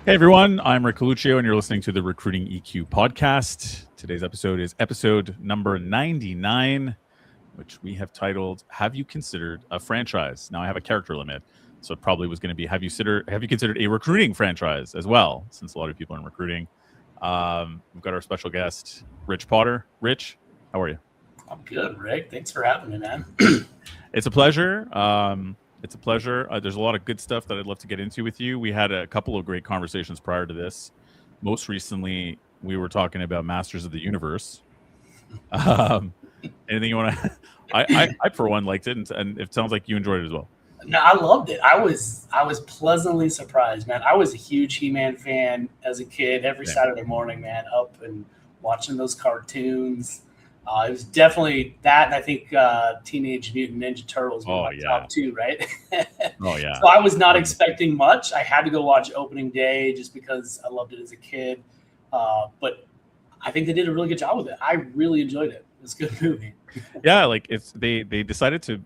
Hey everyone, I'm Rick Coluccio, and you're listening to the Recruiting EQ podcast. Today's episode is episode number 99, which we have titled "Have You Considered a Franchise?" Now I have a character limit, so it probably was going to be Have you considered a recruiting franchise as well? Since a lot of people are in recruiting, we've got our special guest, Rich Potter. Rich, how are you? I'm good, Rick. Thanks for having me, man. It's a pleasure. It's a pleasure. There's a lot of good stuff that I'd love to get into with you. We had a couple of great conversations prior to this. Most recently, we were talking about Masters of the Universe. Anything you want to? I for one liked it, and it sounds like you enjoyed it as well. No, I loved it. I was pleasantly surprised, man. I was a huge He-Man fan as a kid. Every Saturday morning, man, up and watching those cartoons. It was definitely that, and I think Teenage Mutant Ninja Turtles were my top two, right? Oh yeah. So I was not expecting much. I had to go watch opening day just because I loved it as a kid. But I think they did a really good job with it. I really enjoyed it. It was a good movie. Yeah, like they decided to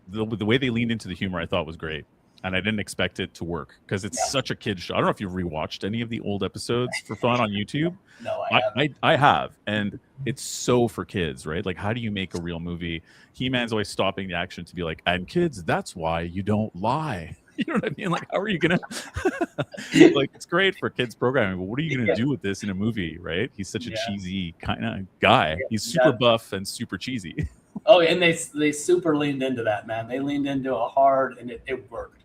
the way they leaned into the humor. I thought was great, and I didn't expect it to work because it's such a kid's show. I don't know if you've rewatched any of the old episodes for fun on YouTube. No, I have, and it's so for kids, right? Like, how do you make a real movie? He-Man's always stopping the action to be like, and kids, that's why you don't lie. You know what I mean? Like, how are you gonna like? It's great for kids programming, but what are you gonna do with this in a movie, right? He's such a cheesy kind of guy. He's super buff and super cheesy. Oh, and they super leaned into that, man. They leaned into it hard, and it worked.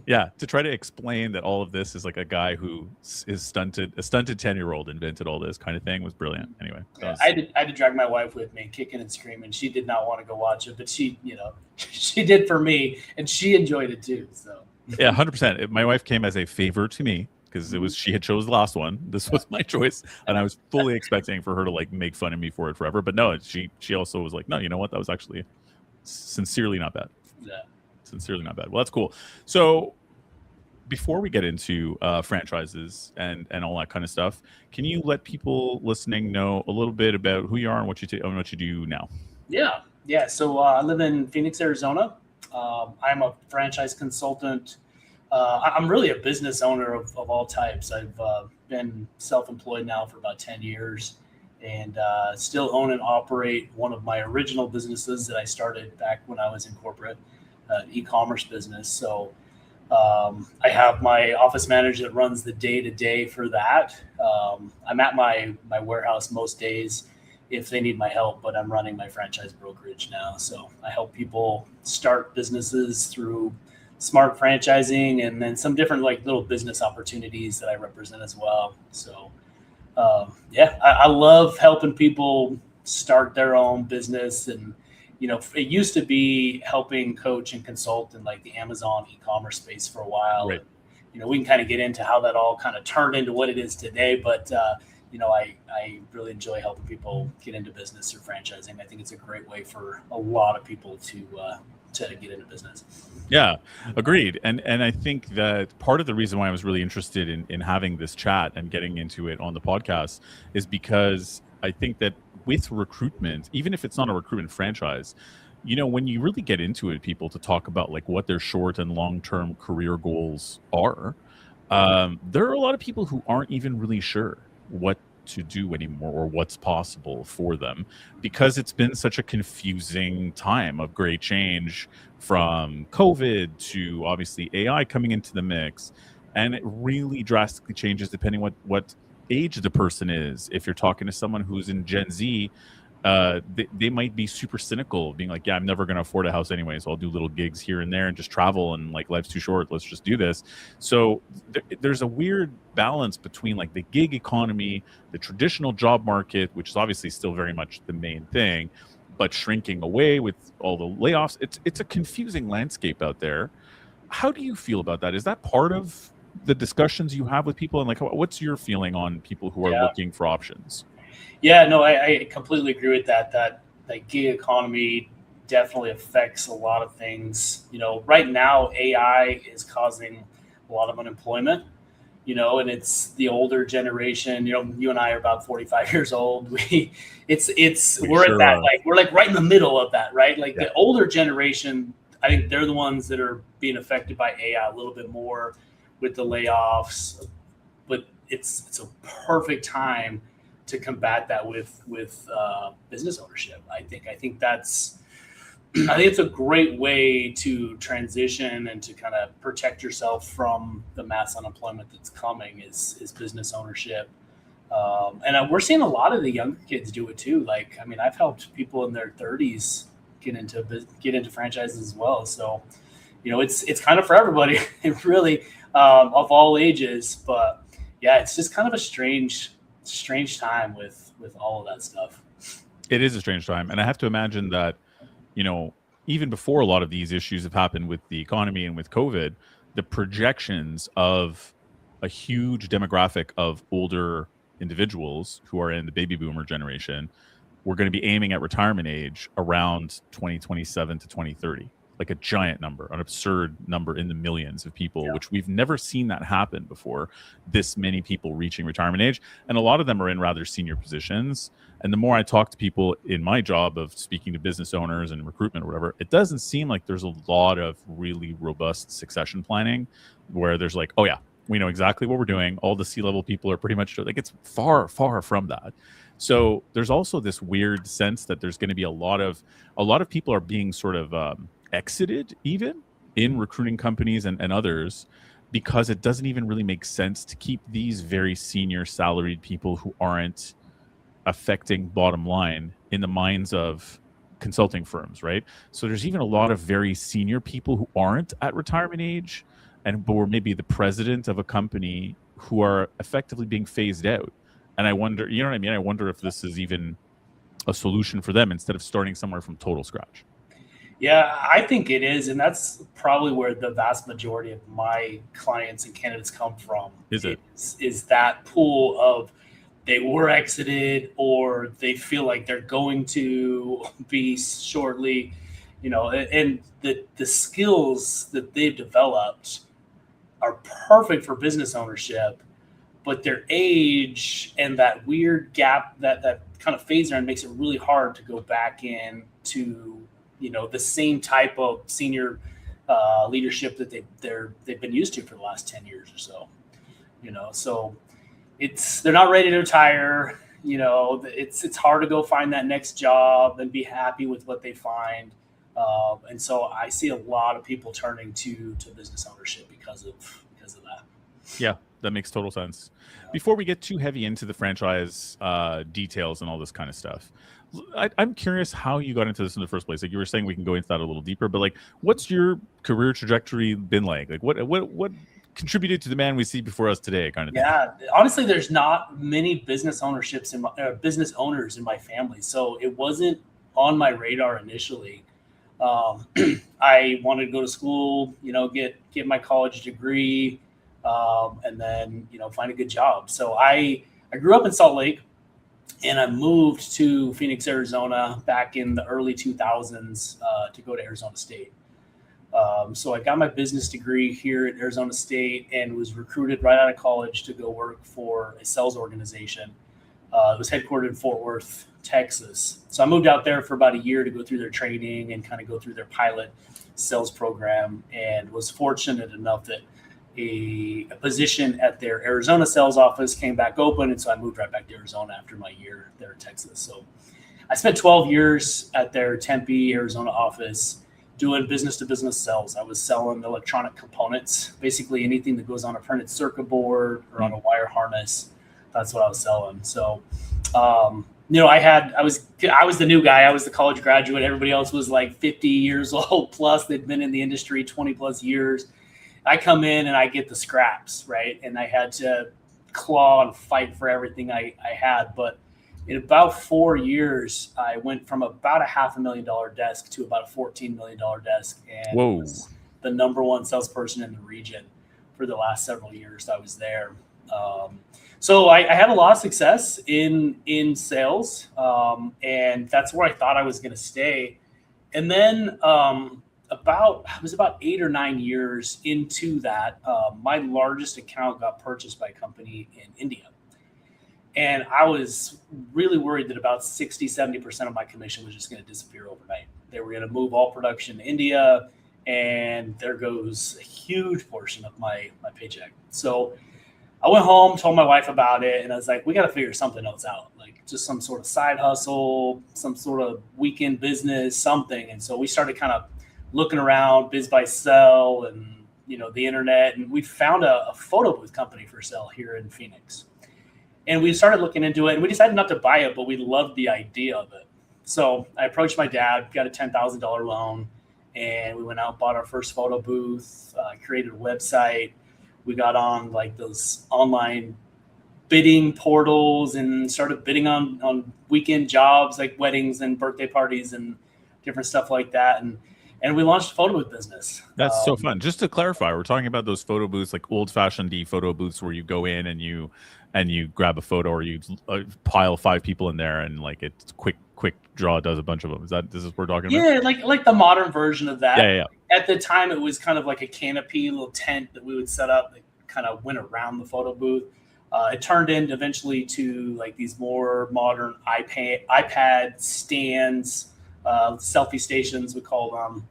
Yeah, to try to explain that all of this is like a guy who is stunted 10-year-old invented all this kind of thing was brilliant. Anyway, I had to drag my wife with me, kicking and screaming. She did not want to go watch it, but she did for me, and she enjoyed it too. So yeah, 100%. My wife came as a favor to me because she had chose the last one. This was my choice, and I was fully expecting for her to like make fun of me for it forever. But no, she also was like, no, you know what? That was actually sincerely not bad. Yeah. Sincerely not bad. Well, that's cool. So before we get into franchises and all that kind of stuff, can you let people listening know a little bit about who you are and what you do now? Yeah. So I live in Phoenix, Arizona. I'm a franchise consultant. I'm really a business owner of all types. I've been self-employed now for about 10 years and still own and operate one of my original businesses that I started back when I was in corporate. E-commerce business. So I have my office manager that runs the day-to-day for that. I'm at my warehouse most days if they need my help, but I'm running my franchise brokerage now. So I help people start businesses through smart franchising and then some different like little business opportunities that I represent as well. So I love helping people start their own business. And it used to be helping coach and consult in like the Amazon e-commerce space for a while. Right. And, we can kind of get into how that all kind of turned into what it is today. But, I really enjoy helping people get into business through franchising. I think it's a great way for a lot of people to get into business. Yeah, agreed. And I think that part of the reason why I was really interested in having this chat and getting into it on the podcast is because I think that with recruitment, even if it's not a recruitment franchise, when you really get into it, people to talk about like what their short and long-term career goals are, there are a lot of people who aren't even really sure what to do anymore or what's possible for them because it's been such a confusing time of great change from COVID to obviously AI coming into the mix. And it really drastically changes depending what age the person is. If you're talking to someone who's in Gen Z, they might be super cynical, being like, yeah, I'm never going to afford a house anyway, so I'll do little gigs here and there and just travel, and like life's too short, let's just do this. So there's a weird balance between like the gig economy, the traditional job market, which is obviously still very much the main thing, but shrinking away with all the layoffs. It's a confusing landscape out there. How do you feel about that? Is that part of the discussions you have with people, and like what's your feeling on people who are looking for options? Yeah, no, I completely agree with that. That gig economy definitely affects a lot of things. Right now AI is causing a lot of unemployment, and it's the older generation. You and I are about 45 years old. We're at that, like, we're like right in the middle of that, right? Like the older generation, I think they're the ones that are being affected by AI a little bit more with the layoffs, it's a perfect time to combat that with business ownership. I think that's I think it's a great way to transition and to kind of protect yourself from the mass unemployment that's coming is business ownership. We're seeing a lot of the younger kids do it too. Like, I mean, I've helped people in their 30s get into franchises as well. So, it's kind of for everybody, it really, of all ages. But yeah, it's just kind of a strange time with all of that stuff. It is a strange time, and I have to imagine that, even before a lot of these issues have happened with the economy and with COVID, the projections of a huge demographic of older individuals who are in the baby boomer generation, we're going to be aiming at retirement age around 2027 to 2030, like a giant number, an absurd number in the millions of people, which we've never seen that happen before. This many people reaching retirement age, and a lot of them are in rather senior positions. And the more I talk to people in my job of speaking to business owners and recruitment or whatever, it doesn't seem like there's a lot of really robust succession planning where there's like, oh yeah, we know exactly what we're doing. All the C-level people are pretty much like, it's far, far from that. So there's also this weird sense that there's going to be a lot of people are being sort of exited even in recruiting companies and others, because it doesn't even really make sense to keep these very senior salaried people who aren't affecting bottom line in the minds of consulting firms, right? So there's even a lot of very senior people who aren't at retirement age and were maybe the president of a company who are effectively being phased out. And I wonder, you know what I mean? I wonder if this is even a solution for them instead of starting somewhere from total scratch. Yeah, I think it is. And that's probably where the vast majority of my clients and candidates come from. Is that pool of they were exited or they feel like they're going to be shortly, and the skills that they've developed are perfect for business ownership, but their age and that weird gap, that kind of phase there, makes it really hard to go back in to, the same type of senior leadership that they've been used to for the last 10 years or so, so they're not ready to retire. It's hard to go find that next job and be happy with what they find. And so I see a lot of people turning to business ownership because of that. Yeah, that makes total sense. Before we get too heavy into the franchise details and all this kind of stuff, I'm curious how you got into this in the first place. Like you were saying, we can go into that a little deeper, but like, what's your career trajectory been like? Like what contributed to the man we see before us today, kind of thing? Yeah, honestly, there's not many business owners in my family, so it wasn't on my radar initially. I wanted to go to school, get my college degree, and then find a good job. So I grew up in Salt Lake, and I moved to Phoenix, Arizona, back in the early 2000s to go to Arizona State. So I got my business degree here at Arizona State and was recruited right out of college to go work for a sales organization. It was headquartered in Fort Worth, Texas. So I moved out there for about a year to go through their training and kind of go through their pilot sales program, and was fortunate enough that a position at their Arizona sales office came back open. And so I moved right back to Arizona after my year there in Texas. So I spent 12 years at their Tempe, Arizona office doing business-to-business sales. I was selling electronic components, basically anything that goes on a printed circuit board or on a wire harness. That's what I was selling. So, I was the new guy. I was the college graduate. Everybody else was like 50 years old plus. They'd been in the industry 20 plus years. I come in and I get the scraps, right? And I had to claw and fight for everything I had. But in about 4 years, I went from about a $500,000 desk to about a $14 million desk, and was the number one salesperson in the region for the last several years I was there. So I had a lot of success in sales, and that's where I thought I was going to stay. And then I was about 8 or 9 years into that, my largest account got purchased by a company in India. And I was really worried that about 60-70% of my commission was just going to disappear overnight. They were going to move all production to India, and there goes a huge portion of my paycheck. So I went home, told my wife about it, and I was like, we got to figure something else out, like just some sort of side hustle, some sort of weekend business, something. And so we started kind of looking around Biz by Sell and, the internet, and we found a photo booth company for sale here in Phoenix. And we started looking into it, and we decided not to buy it, but we loved the idea of it. So I approached my dad, got a $10,000 loan, and we went out and bought our first photo booth, created a website. We got on like those online bidding portals and started bidding on weekend jobs like weddings and birthday parties and different stuff like that. And we launched a photo booth business. That's so fun. Just to clarify, we're talking about those photo booths, like old-fashioned photo booths, where you go in and you grab a photo, or you pile 5 people in there, and like it's quick draw does a bunch of them. This is what we're talking about? Yeah, like the modern version of that. Yeah. At the time, it was kind of like a canopy, little tent that we would set up that kind of went around the photo booth. It turned into eventually to like these more modern iPad stands, selfie stations, we call them.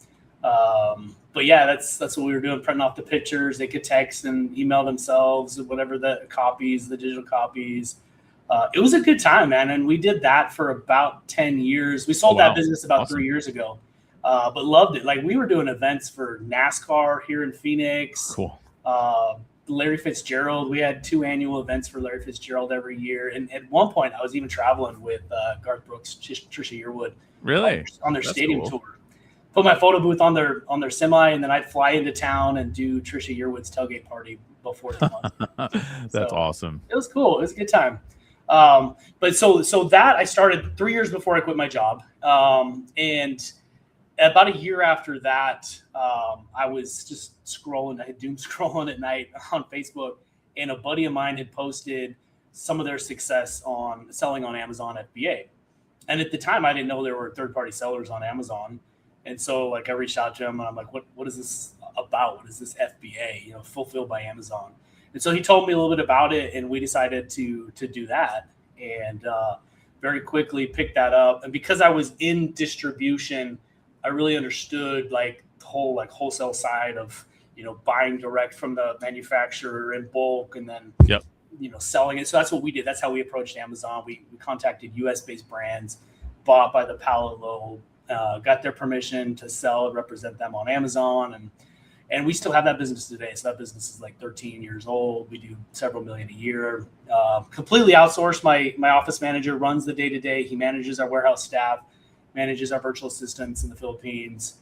But yeah, that's what we were doing, printing off the pictures. They could text and email themselves, whatever the digital copies. It was a good time, man. And we did that for about 10 years. We sold that business about 3 years ago, but loved it. Like we were doing events for NASCAR here in Phoenix. Cool. Larry Fitzgerald. We had 2 annual events for Larry Fitzgerald every year. And at one point I was even traveling with Garth Brooks, Trisha Yearwood. Really? On their stadium tour. Put my photo booth on their semi, and then I'd fly into town and do Trisha Yearwood's tailgate party before the month. That's awesome. It was cool. It was a good time. But so that I started 3 years before I quit my job. And about a year after that, I was just scrolling. I had doom scrolling at night on Facebook, and a buddy of mine had posted some of their success on selling on Amazon FBA. And at the time, I didn't know there were third-party sellers on Amazon. And so, like, I reached out to him, and I'm like, what is this about? What is this FBA? Fulfilled by Amazon. And so he told me a little bit about it, and we decided to do that, and very quickly picked that up. And because I was in distribution, I really understood like the whole like wholesale side of buying direct from the manufacturer in bulk, and then selling it. So that's what we did. That's how we approached Amazon. We contacted US-based brands, bought by the pallet load, got their permission to sell and represent them on Amazon, and we still have that business today. So that business is like 13 years old. We do several million a year. Completely outsourced. My office manager runs the day-to-day. He manages our warehouse staff, manages our virtual assistants in the Philippines.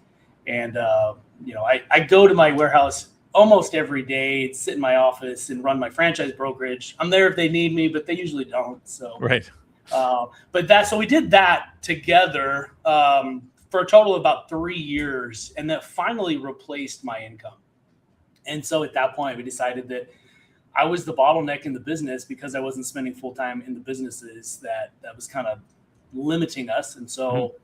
And, I go to my warehouse almost every day, sit in my office and run my franchise brokerage. I'm there if they need me, but they usually don't. So, right. So we did that together for a total of about 3 years, and that finally replaced my income. And so at that point, we decided that I was the bottleneck in the business because I wasn't spending full time in the businesses that was kind of limiting us. And so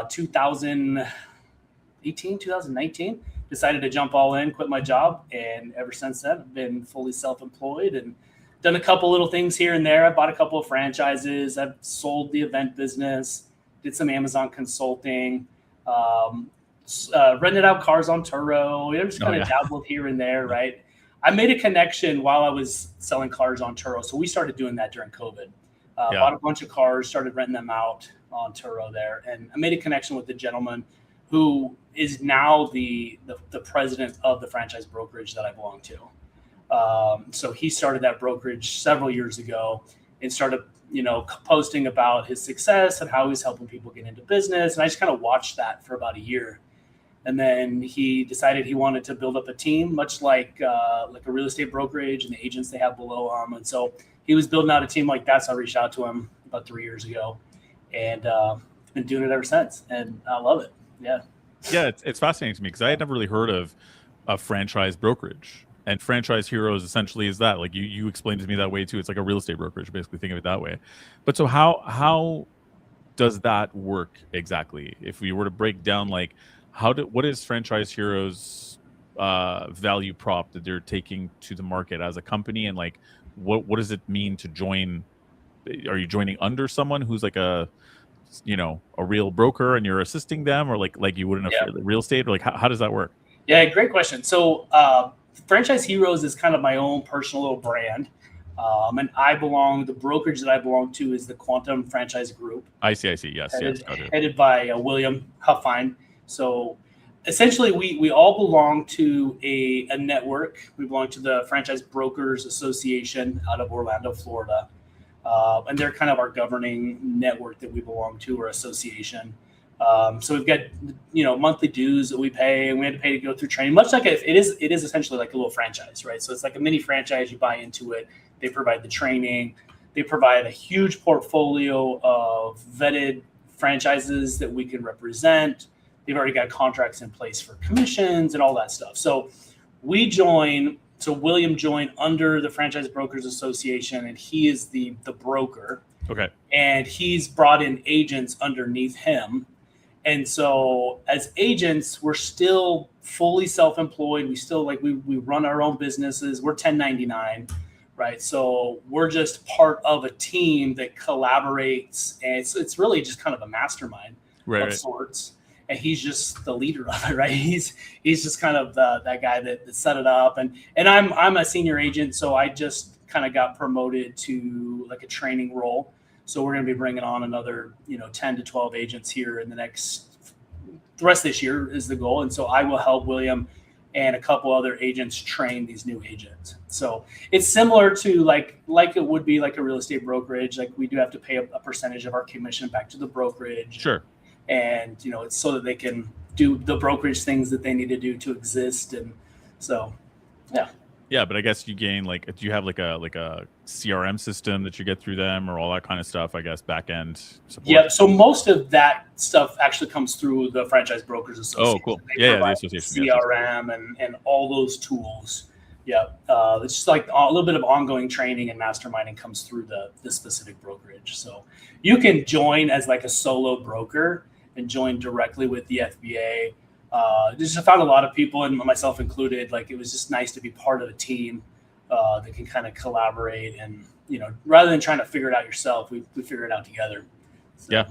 2018, 2019, decided to jump all in, quit my job. And ever since then, I've been fully self-employed and done a couple little things here and there. I bought a couple of franchises. I've sold the event business, did some Amazon consulting, rented out cars on Turo. Just kind of dabbled here and there, right? I made a connection while I was selling cars on Turo. So we started doing that during COVID. Bought a bunch of cars, started renting them out on Turo there. And I made a connection with the gentleman who is now the president of the franchise brokerage that I belong to. So he started that brokerage several years ago and started, posting about his success and how he's helping people get into business. And I just kind of watched that for about a year. And then he decided he wanted to build up a team, much like a real estate brokerage and the agents they have below him. And so he was building out a team like that. So I reached out to him about 3 years ago, and been doing it ever since. And I love it. Yeah. Yeah, it's fascinating to me because I had never really heard of a franchise brokerage. And Franchise Heroes essentially is that. Like you explained to me that way too. It's like a real estate brokerage, basically. Think of it that way. But so how does that work exactly? If we were to break down, like what is Franchise Heroes value prop that they're taking to the market as a company, and like what does it mean to join? Are you joining under someone who's like a real broker and you're assisting them, or like you would in a real estate, or like how does that work? Yeah, great question. So Franchise Heroes is kind of my own personal little brand. And the brokerage that I belong to is the Quantum Franchise Group. I see. Yes. Headed by William Huffine. So essentially, we all belong to a network. We belong to the Franchise Brokers Association out of Orlando, Florida. And they're kind of our governing network that we belong to, or association. So we've got, monthly dues that we pay, and we had to pay to go through training, much like it is essentially like a little franchise, right? So it's like a mini franchise. You buy into it. They provide the training. They provide a huge portfolio of vetted franchises that we can represent. They've already got contracts in place for commissions and all that stuff. So William joined under the Franchise Brokers Association, and he is the broker. Okay. And he's brought in agents underneath him. And so as agents, we're still fully self-employed. We still we run our own businesses. We're 1099, right? So we're just part of a team that collaborates, and it's really just kind of a mastermind of sorts. And he's just the leader of it, right? He's just kind of that guy that set it up. And I'm a senior agent, so I just kind of got promoted to like a training role. So we're going to be bringing on another, 10 to 12 agents here in the rest of this year is the goal. And so I will help William and a couple other agents train these new agents. So it's similar to like it would be like a real estate brokerage. Like we do have to pay a percentage of our commission back to the brokerage. Sure. And, it's so that they can do the brokerage things that they need to do to exist. And so, yeah. Yeah, but I guess you gain do you have like a CRM system that you get through them, or all that kind of stuff? I guess back end support. Yeah, so most of that stuff actually comes through the Franchise Brokers Association. Oh, cool. They the association. CRM and all those tools. Yeah, it's just like a little bit of ongoing training and masterminding comes through the specific brokerage. So you can join as like a solo broker and join directly with the FBA. Just I found a lot of people, and myself included, like it was just nice to be part of a team that can kind of collaborate, and rather than trying to figure it out yourself, we figure it out together. So. Yeah.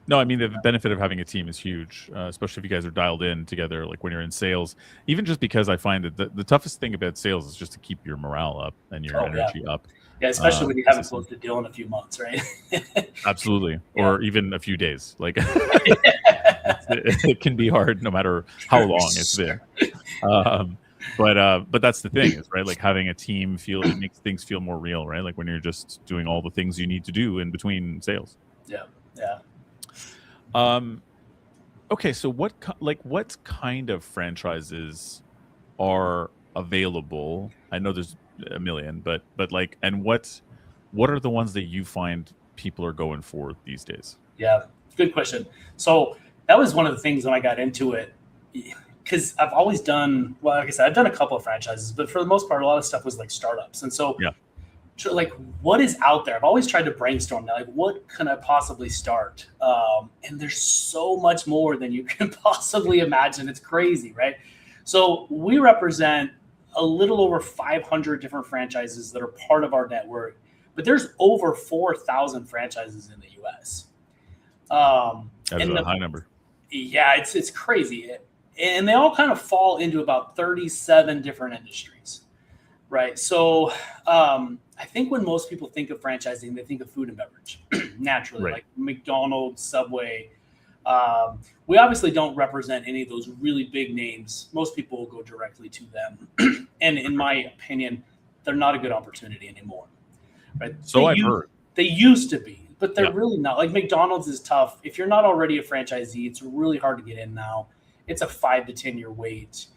No, I mean the benefit of having a team is huge, especially if you guys are dialed in together. Like when you're in sales, even just because I find that the toughest thing about sales is just to keep your morale up and your energy up. Yeah, especially when you haven't closed a deal in a few months, right? Absolutely, or even a few days. Like it can be hard, no matter how long it's there. But that's the thing, is right. Like having a team it makes things feel more real, right? Like when you're just doing all the things you need to do in between sales. Yeah. Okay, so what kind of franchises are available? I know there's a million, but and what are the ones that you find people are going for these days? Yeah, good question. So that was one of the things when I got into it, because I've always done, well, like I said, I've done a couple of franchises, but for the most part, a lot of stuff was like startups. And so like what is out there? I've always tried to brainstorm that, like what can I possibly start? And there's so much more than you can possibly imagine. It's crazy, right? So we represent a little over 500 different franchises that are part of our network, but there's over 4,000 franchises in the US. That's a high number. Yeah, it's crazy. And they all kind of fall into about 37 different industries, right? So I think when most people think of franchising, they think of food and beverage, naturally, like McDonald's, Subway. We obviously don't represent any of those really big names. Most people will go directly to them. And in my opinion, they're not a good opportunity anymore. Right? So I've heard. They used to be, but they're really not. Like McDonald's is tough. If you're not already a franchisee, it's really hard to get in now. It's a 5 to 10 year wait.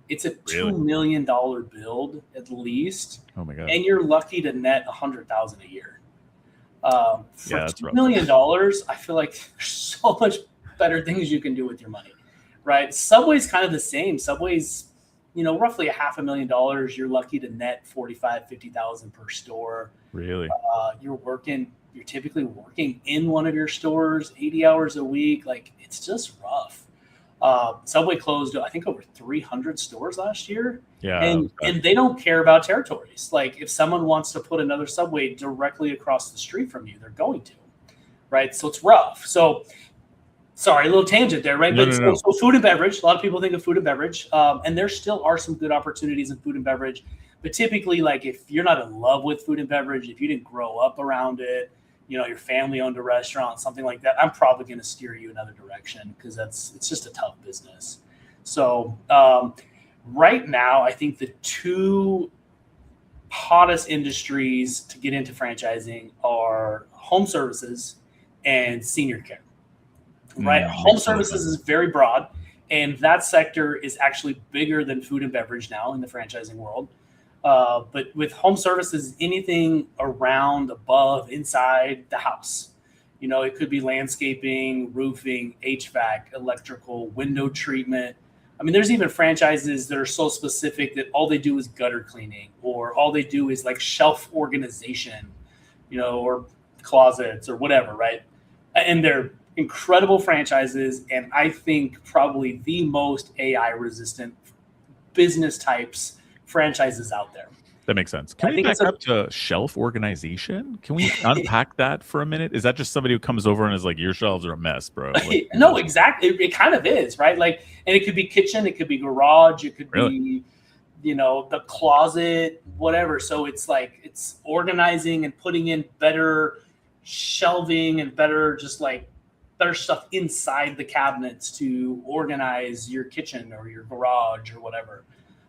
It's a $2 million build at least. Oh my God. And you're lucky to net $100,000 a year. For $2 million, I feel like there's so much better things you can do with your money, right? Subway's kind of the same. Subway's, roughly $500,000. You're lucky to net $45,000-$50,000 per store. Really? You're typically working in one of your stores 80 hours a week. Like it's just rough. Subway closed, I think, over 300 stores last year. Yeah. And they don't care about territories. Like if someone wants to put another Subway directly across the street from you, they're going to, right? So it's rough. So Sorry, a little tangent there, right? No, But no. so food and beverage, a lot of people think of food and beverage, and there still are some good opportunities in food and beverage. But typically, like if you're not in love with food and beverage, if you didn't grow up around it, your family owned a restaurant, something like that, I'm probably going to steer you another direction because it's just a tough business. So right now, I think the two hottest industries to get into franchising are home services and senior care. Right, home services is very broad, and that sector is actually bigger than food and beverage now in the franchising world. But with home services, anything around, above, inside the house, it could be landscaping, roofing, HVAC, electrical, window treatment. I mean, there's even franchises that are so specific that all they do is gutter cleaning, or all they do is like shelf organization, or closets or whatever, right? And they're incredible franchises, and I think probably the most AI resistant business types franchises out there. That makes sense. Can we back up to shelf organization? Can we unpack that for a minute? Is that just somebody who comes over and is like, your shelves are a mess, bro? Like, no, exactly. It kind of is, right? Like, and it could be kitchen, it could be garage, it could be, the closet, whatever. So it's like, it's organizing and putting in better shelving and better stuff inside the cabinets to organize your kitchen or your garage or whatever.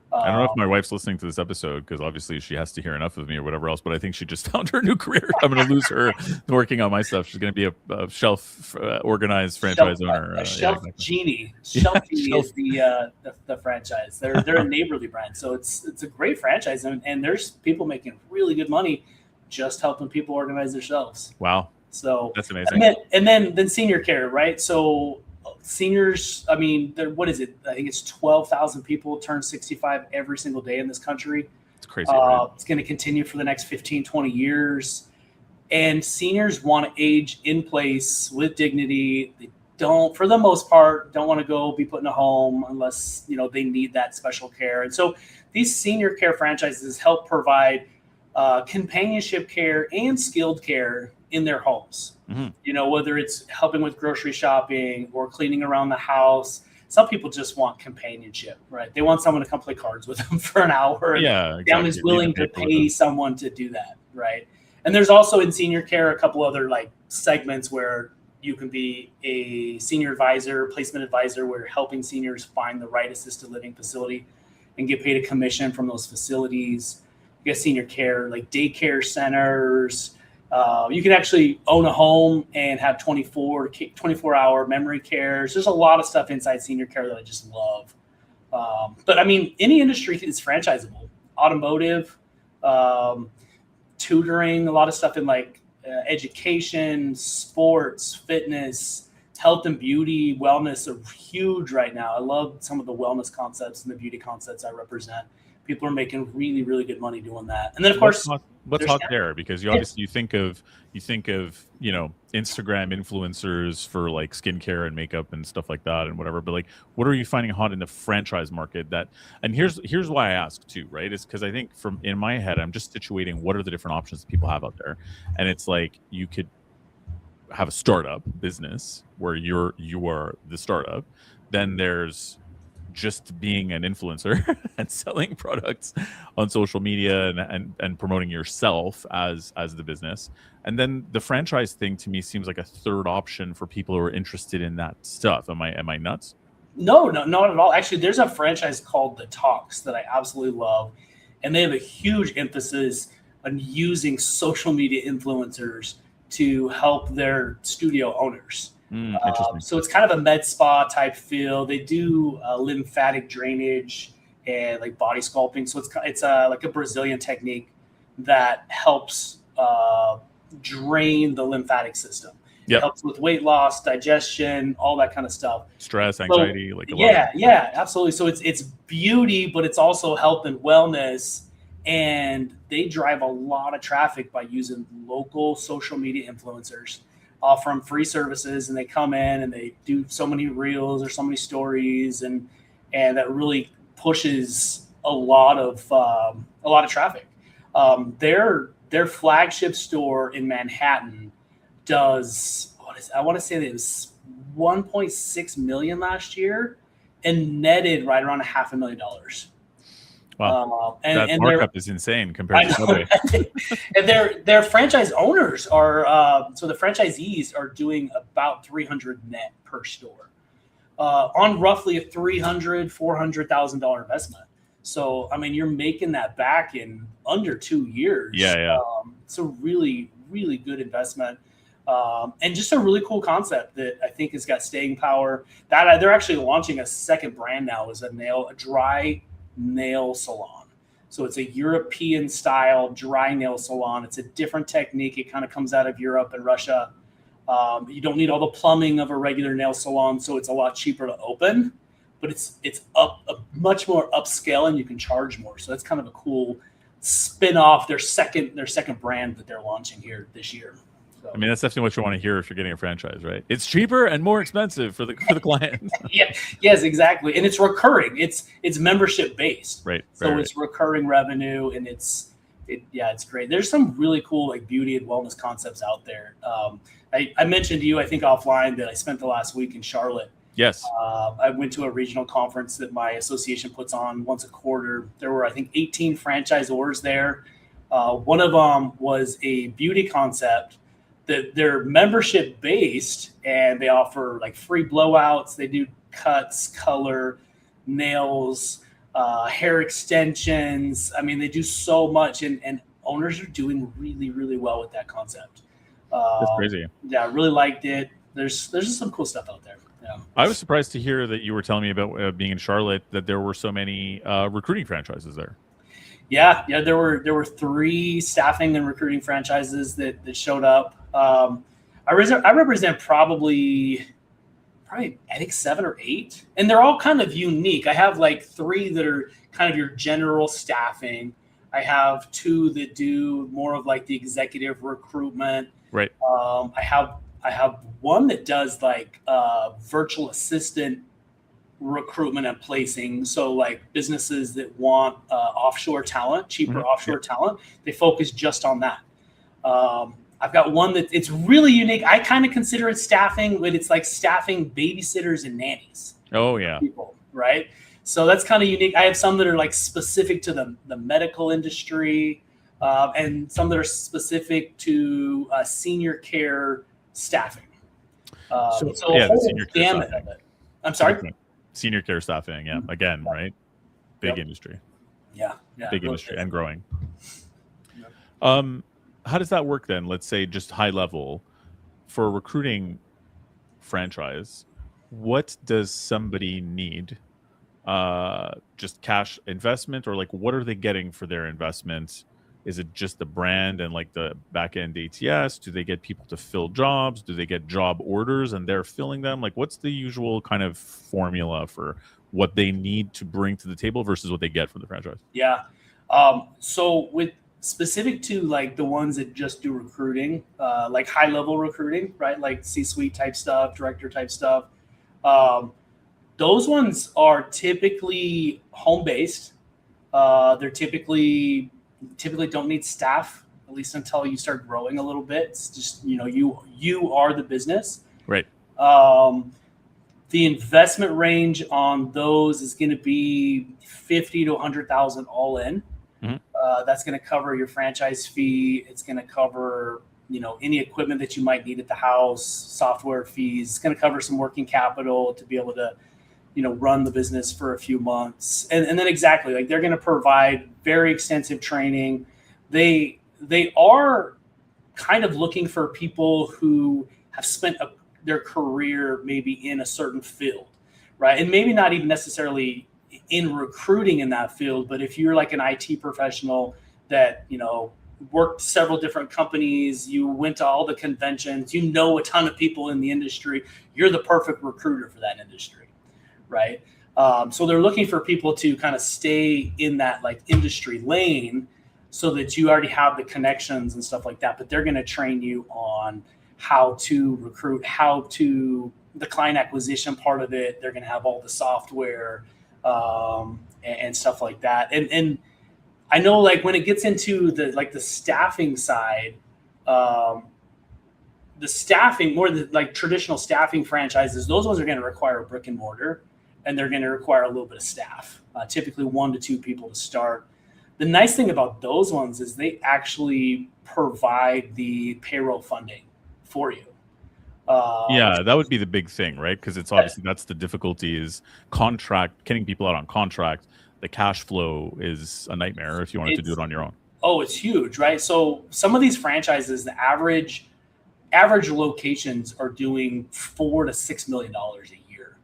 I don't know if my wife's listening to this episode because obviously she has to hear enough of me or whatever else, but I think she just found her new career. I'm going to lose her working on my stuff. She's going to be a shelf organized franchise owner. A shelf genie. Shelf Genie is the franchise. They're a Neighborly brand. So it's a great franchise. And there's people making really good money just helping people organize their shelves. Wow. So that's amazing. And then senior care, right? So seniors, I mean, what is it? I think it's 12,000 people turn 65 every single day in this country. It's crazy. Right? It's going to continue for the next 15, 20 years. And seniors want to age in place with dignity. They don't, for the most part, don't want to go be put in a home unless, they need that special care. And so these senior care franchises help provide companionship care and skilled care in their homes. Mm-hmm. Whether it's helping with grocery shopping or cleaning around the house. Some people just want companionship, right? They want someone to come play cards with them for an hour. And exactly. Family's willing to pay someone to do that, right? And there's also in senior care a couple other like segments where you can be a senior advisor, placement advisor, where you're helping seniors find the right assisted living facility and get paid a commission from those facilities. You got senior care, like daycare centers. You can actually own a home and have 24-hour memory cares. There's a lot of stuff inside senior care that I just love. But I mean, any industry is franchisable. Automotive, tutoring, a lot of stuff in like education, sports, fitness, health and beauty, wellness are huge right now. I love some of the wellness concepts and the beauty concepts I represent. People are making really, really good money doing that. And then of course, let's talk there because you think of Instagram influencers for like skincare and makeup and stuff like that and whatever. But like, what are you finding hot in the franchise market? And here's why I ask too, right? Is because I think in my head, I'm just situating what are the different options that people have out there, and it's like you could have a startup business where you are the startup. Then there's just being an influencer and selling products on social media and promoting yourself as the business. And then the franchise thing to me seems like a third option for people who are interested in that stuff. Am I nuts? No, not at all. Actually, there's a franchise called The Talks that I absolutely love. And they have a huge emphasis on using social media influencers to help their studio owners. So it's kind of a med spa type feel. They do lymphatic drainage and like body sculpting. So it's like a Brazilian technique that helps drain the lymphatic system. Yep. It helps with weight loss, digestion, all that kind of stuff. Stress, anxiety, yeah, absolutely. So it's beauty, but it's also health and wellness. And they drive a lot of traffic by using local social media influencers. Offer them free services, and they come in and they do so many reels or so many stories, and that really pushes a lot of traffic. Their flagship store in Manhattan does I want to say that it was 1.6 million last year and netted right around $500,000. Wow, And that and markup is insane compared to Subway. and their franchise owners are so the franchisees are doing about 300 net per store on roughly a $300,000-$400,000 investment. So I mean, you're making that back in under 2 years. Yeah. It's a really, really good investment. And just a really cool concept that I think has got staying power. That they're actually launching a second brand now, is a dry nail salon. So it's a European style dry nail salon. It's a different technique. It kind of comes out of Europe and Russia. You don't need all the plumbing of a regular nail salon, so it's a lot cheaper to open. But it's much more upscale, and you can charge more. So that's kind of a cool spin-off. Their second brand that they're launching here this year. So. I mean, that's definitely what you want to hear if you're getting a franchise, right? It's cheaper and more expensive for the client. Yeah, yes, exactly. And it's recurring. It's membership based. Right. So it's recurring revenue, and it's great. There's some really cool like beauty and wellness concepts out there. I mentioned to you, I think offline, that I spent the last week in Charlotte. Yes. I went to a regional conference that my association puts on once a quarter. There were, I think, 18 franchisors there. One of them was a beauty concept that they're membership based, and they offer like free blowouts. They do cuts, color, nails, hair extensions. I mean, they do so much, and owners are doing really, really well with that concept. That's crazy. Yeah, I really liked it. There's just some cool stuff out there. Yeah. I was surprised to hear that you were telling me about being in Charlotte, that there were so many recruiting franchises there. Yeah, there were 3 staffing and recruiting franchises that showed up. I represent probably I think 7 or 8, and they're all kind of unique. I have like 3 that are kind of your general staffing. I have 2 that do more of like the executive recruitment. Right. I have one that does like virtual assistant recruitment and placing. So like businesses that want offshore talent, cheaper offshore talent, they focus just on that. I've got one that it's really unique. I kind of consider it staffing, but it's like staffing babysitters and nannies. Oh yeah. People, right? So that's kind of unique. I have some that are like specific to the medical industry, and some that are specific to senior care staffing. So yeah, the senior care gamut of it. I'm sorry? Senior care staffing, yeah. Again, right? Big industry. Yeah. Big industry and growing. How does that work then? Let's say just high level for a recruiting franchise, what does somebody need? Just cash investment, or like what are they getting for their investment? Is it just the brand and like the back end ATS? Do they get people to fill jobs? Do they get job orders and they're filling them? Like what's the usual kind of formula for what they need to bring to the table versus what they get from the franchise? Yeah. So with specific to like the ones that just do recruiting, like high level recruiting, right? Like C-suite type stuff, director type stuff. Those ones are typically home based. They're typically don't need staff, at least until you start growing a little bit. It's just, you are the business. Right. The investment range on those is going to be 50 to 100,000 all in. That's going to cover your franchise fee. It's going to cover, any equipment that you might need at the house, software fees. It's going to cover some working capital to be able to, run the business for a few months. And then exactly, like they're going to provide very extensive training. They are kind of looking for people who have spent their career maybe in a certain field, right? And maybe not even necessarily in recruiting in that field, but if you're like an IT professional that, worked several different companies, you went to all the conventions, a ton of people in the industry, you're the perfect recruiter for that industry, right? So they're looking for people to kind of stay in that like industry lane so that you already have the connections and stuff like that, but they're going to train you on how to recruit, the client acquisition part of it. They're going to have all the software, and stuff like that. And I know like when it gets into the staffing side, the staffing, more than like traditional staffing franchises, those ones are going to require a brick and mortar, and they're going to require a little bit of staff, typically 1 to 2 people to start. The nice thing about those ones is they actually provide the payroll funding for you. Yeah, that would be the big thing, right? Because it's obviously that's the difficulty is getting people out on contract. The cash flow is a nightmare if you wanted to do it on your own. Oh, it's huge, right? So some of these franchises, the average locations are doing $4 to $6 million a year.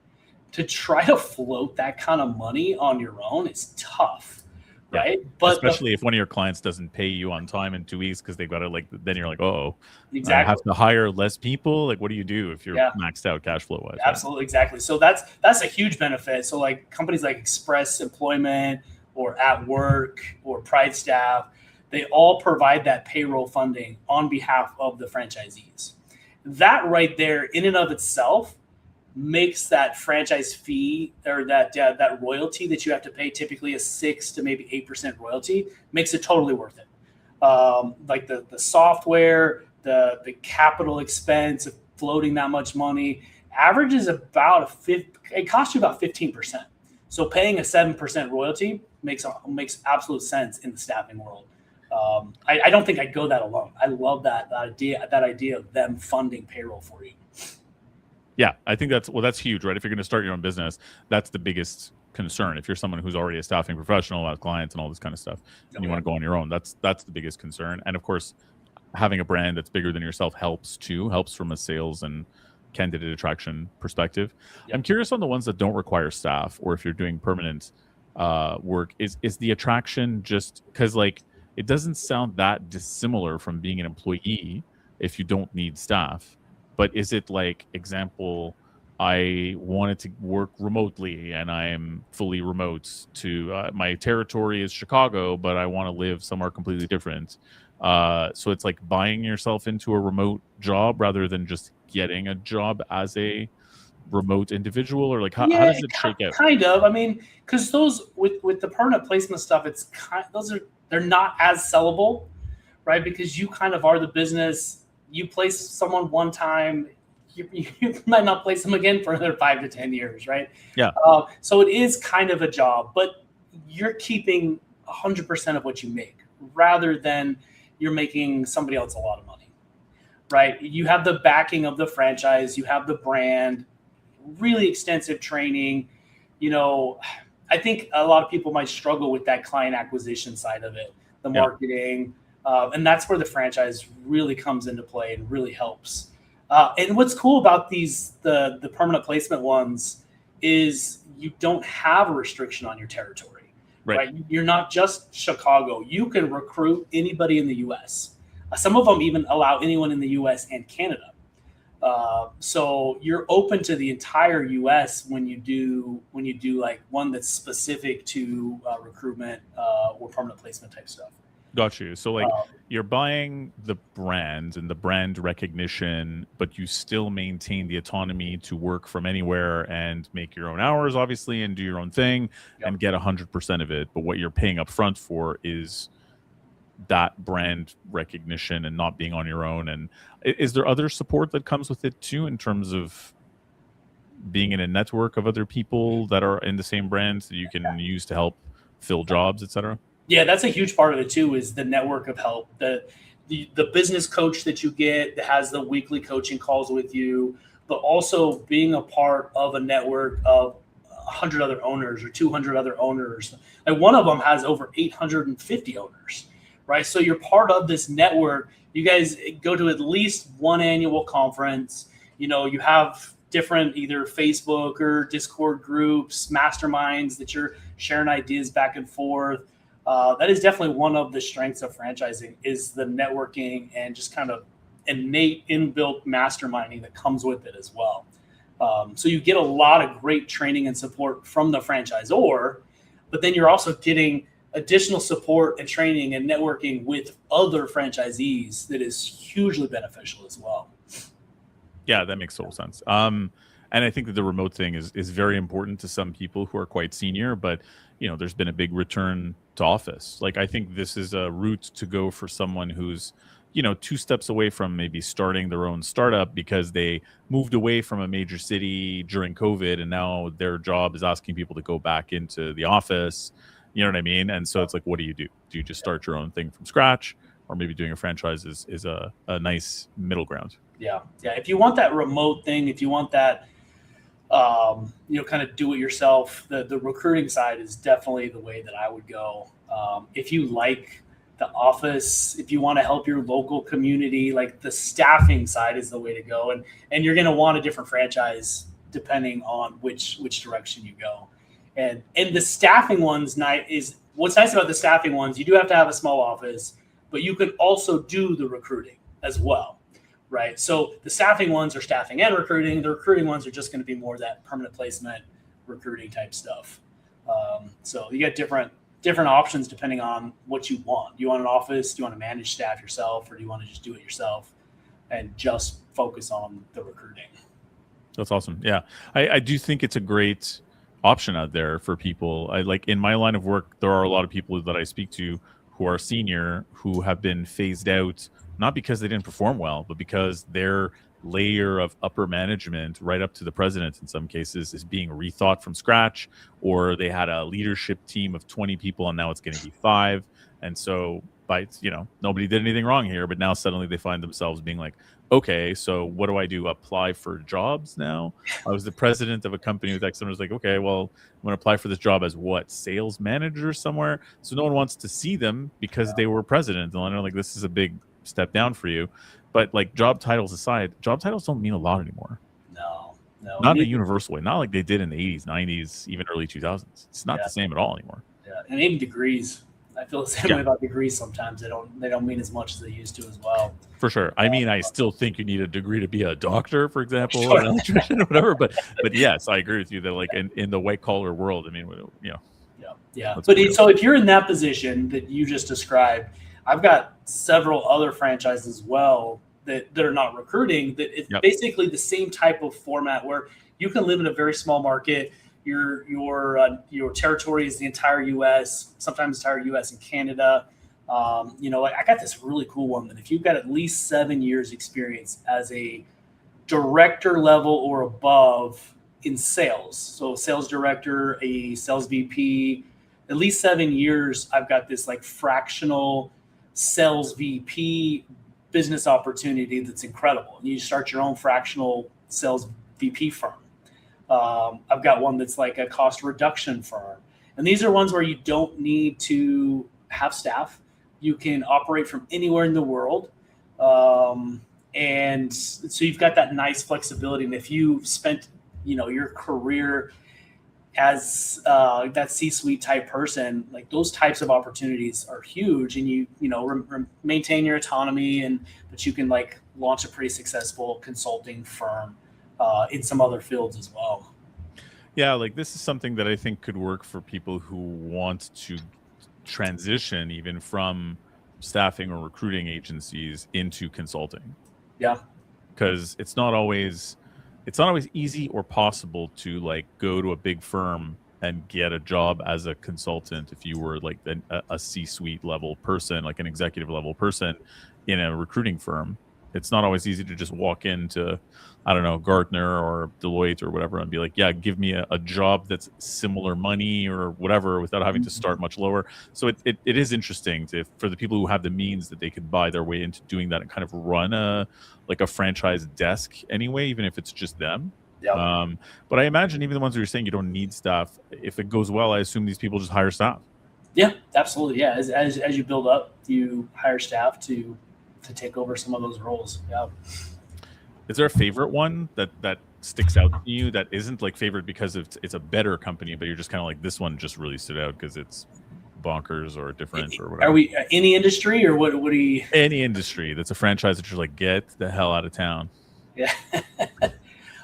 To try to float that kind of money on your own is tough, right? Yeah. But especially if one of your clients doesn't pay you on time in 2 weeks because they've got to then you're like, oh, exactly. I have to hire less people. Like, what do you do if you're maxed out cash flow wise? Absolutely, right? Exactly. So that's a huge benefit. So like companies like Express Employment or At Work or Pride Staff, they all provide that payroll funding on behalf of the franchisees. That right there, in and of itself, makes that franchise fee or that royalty that you have to pay, typically a 6 to maybe 8% royalty, makes it totally worth it. Like the software, the capital expense of floating that much money, averages about it costs you about 15%. So paying a 7% royalty makes absolute sense in the staffing world. I don't think I'd go that alone. I love that idea of them funding payroll for you. Yeah, I think that's huge, right? If you're going to start your own business, that's the biggest concern. If you're someone who's already a staffing professional, has clients and all this kind of stuff, and you want to go on your own, that's the biggest concern. And of course, having a brand that's bigger than yourself helps from a sales and candidate attraction perspective. Yep. I'm curious on the ones that don't require staff, or if you're doing permanent work, is the attraction just because like it doesn't sound that dissimilar from being an employee if you don't need staff. But is it like, example, I wanted to work remotely and I am fully remote to my territory is Chicago, but I want to live somewhere completely different. So it's like buying yourself into a remote job rather than just getting a job as a remote individual, or like how does it shake out? Kind of. I mean, because those with the permanent placement stuff, they're not as sellable, right? Because you kind of are the business. You place someone one time, you might not place them again for another 5 to 10 years, right? Yeah. So it is kind of a job, but you're keeping 100% of what you make, rather than you're making somebody else a lot of money, right? You have the backing of the franchise, you have the brand, really extensive training. I think a lot of people might struggle with that client acquisition side of it, the marketing. And that's where the franchise really comes into play and really helps. And what's cool about the permanent placement ones is you don't have a restriction on your territory, right? You're not just Chicago. You can recruit anybody in the U.S. Some of them even allow anyone in the U.S. and Canada. So you're open to the entire U.S. when you do like one that's specific to recruitment or permanent placement type stuff. Got you. So like you're buying the brand and the brand recognition, but you still maintain the autonomy to work from anywhere and make your own hours, obviously, and do your own thing and get 100% of it. But what you're paying up front for is that brand recognition and not being on your own. And is there other support that comes with it too, in terms of being in a network of other people that are in the same brands that you can use to help fill jobs, etc.? Yeah, that's a huge part of it too, is the network of help. The business coach that you get that has the weekly coaching calls with you, but also being a part of a network of 100 other owners or 200 other owners. And one of them has over 850 owners, right? So you're part of this network. You guys go to at least one annual conference. You have different either Facebook or Discord groups, masterminds that you're sharing ideas back and forth. That is definitely one of the strengths of franchising, is the networking and just kind of innate inbuilt masterminding that comes with it as well. So you get a lot of great training and support from the franchisor, but then you're also getting additional support and training and networking with other franchisees that is hugely beneficial as well. Yeah, that makes total sense. And I think that the remote thing is very important to some people who are quite senior, but there's been a big return to office. Like, I think this is a route to go for someone who's 2 steps away from maybe starting their own startup because they moved away from a major city during COVID, and now their job is asking people to go back into the office. You know what I mean? And so it's like, what do you do? Do you just start your own thing from scratch, or maybe doing a franchise is a nice middle ground? Yeah. If you want that remote thing, if you want that, kind of do it yourself, the recruiting side is definitely the way that I would go. If you like the office, if you want to help your local community, like the staffing side is the way to go. And you're going to want a different franchise depending on which direction you go. And the staffing ones is what's nice about the staffing ones, you do have to have a small office, but you can also do the recruiting as well. Right. So the staffing ones are staffing and recruiting. The recruiting ones are just going to be more that permanent placement recruiting type stuff. So you get different options depending on what you want. Do you want an office? Do you want to manage staff yourself, or do you want to just do it yourself and just focus on the recruiting? That's awesome. Yeah, I do think it's a great option out there for people. I like in my line of work, there are a lot of people that I speak to who are senior who have been phased out, not because they didn't perform well, but because their layer of upper management, right up to the president in some cases, is being rethought from scratch, or they had a leadership team of 20 people and now it's going to be 5. And so nobody did anything wrong here, but now suddenly they find themselves being like, okay, so what do I do? Apply for jobs now? I was the president of a company with X, and I was like, okay, well, I'm going to apply for this job as what? Sales manager somewhere? So no one wants to see them because they were president. And I know, like, this is a big step down for you. But like, job titles aside, job titles don't mean a lot anymore. No. Not in a universal way. Not like they did in the 80s, 90s, even early 2000s. It's not the same at all anymore. Yeah, and even degrees. I feel the same way about degrees sometimes. They don't mean as much as they used to as well. For sure. I mean, I still think you need a degree to be a doctor, for example, or an electrician or whatever. But yes, I agree with you that like in the white collar world, I mean, Yeah. But so if you're in that position that you just described, I've got several other franchises as well that are not recruiting, that it's basically the same type of format where you can live in a very small market. Your territory is the entire U.S., sometimes entire U.S. and Canada. I got this really cool one that if you've got at least 7 years experience as a director level or above in sales, so sales director, a sales VP, at least 7 years, I've got this like fractional sales VP business opportunity that's incredible. And you start your own fractional sales VP firm. I've got one that's like a cost reduction firm. And these are ones where you don't need to have staff. You can operate from anywhere in the world. And so you've got that nice flexibility. And if you've spent, your career as that C-suite type person, like those types of opportunities are huge, and you maintain your autonomy, but you can like launch a pretty successful consulting firm in some other fields as well. Yeah, like this is something that I think could work for people who want to transition even from staffing or recruiting agencies into consulting. Yeah, because it's not always easy or possible to like go to a big firm and get a job as a consultant if you were like a C-suite level person, like an executive level person in a recruiting firm. It's not always easy to just walk into, I don't know, Gartner or Deloitte or whatever and be like, yeah, give me a job that's similar money or whatever without having to start much lower. So it is interesting for the people who have the means that they could buy their way into doing that and kind of run a franchise desk anyway, even if it's just them. Yeah. But I imagine even the ones who are saying you don't need staff, if it goes well, I assume these people just hire staff. Yeah, absolutely. Yeah. As you build up, you hire staff to take over some of those roles. Yeah. Is there a favorite one that sticks out to you that isn't like favorite because it's a better company, but you're just kind of like, this one just really stood out because it's bonkers or different or whatever? Are we any industry or what do you? Any industry that's a franchise that you're like, get the hell out of town. Yeah.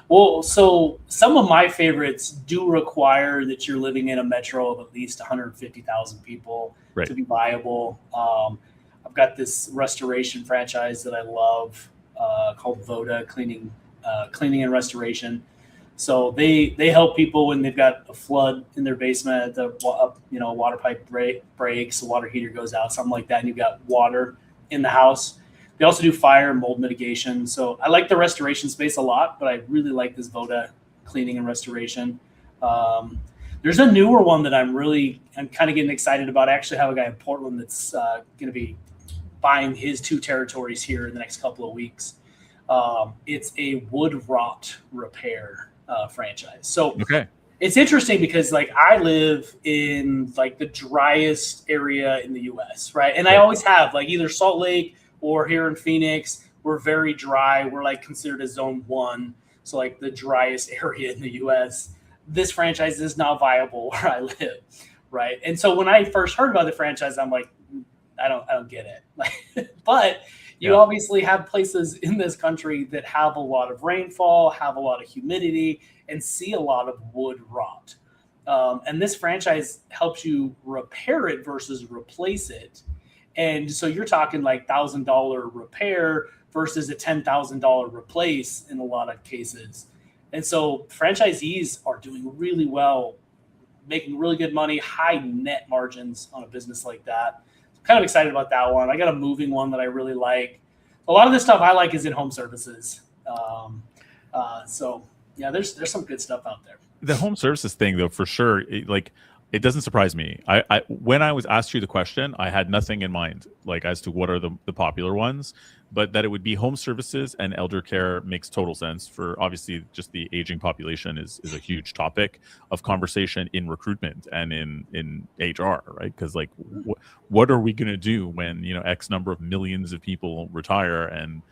Well, so some of my favorites do require that you're living in a metro of at least 150,000 people to be viable. I've got this restoration franchise that I love called Voda Cleaning and Restoration. So they help people when they've got a flood in their basement, the water pipe breaks, the water heater goes out, something like that, and you've got water in the house. They also do fire and mold mitigation. So I like the restoration space a lot, but I really like this Voda cleaning and restoration. There's a newer one that I'm kind of getting excited about. I actually have a guy in Portland that's going to be buying his 2 territories here in the next couple of weeks. It's a wood rot repair franchise. So Okay. It's interesting because like I live in like the driest area in the US, right? And I always have like either Salt Lake or here in Phoenix, we're very dry. We're like considered a zone 1. So like the driest area in the US. This franchise is not viable where I live, right? And so when I first heard about the franchise, I'm like, I don't get it. But you obviously have places in this country that have a lot of rainfall, have a lot of humidity, and see a lot of wood rot. And this franchise helps you repair it versus replace it. And so you're talking like $1,000 repair versus a $10,000 replace in a lot of cases. And so franchisees are doing really well, making really good money, high net margins on a business like that. I'm kind of excited about that one. I got a moving one that I really like. A lot of the stuff I like is in home services. So yeah, there's some good stuff out there. The home services thing, though, for sure, it doesn't surprise me. I when I was asked you the question, I had nothing in mind, like as to what are the popular ones, but that it would be home services and elder care makes total sense. For obviously, just the aging population is a huge topic of conversation in recruitment and in HR, right? Because like, what are we going to do when X number of millions of people retire and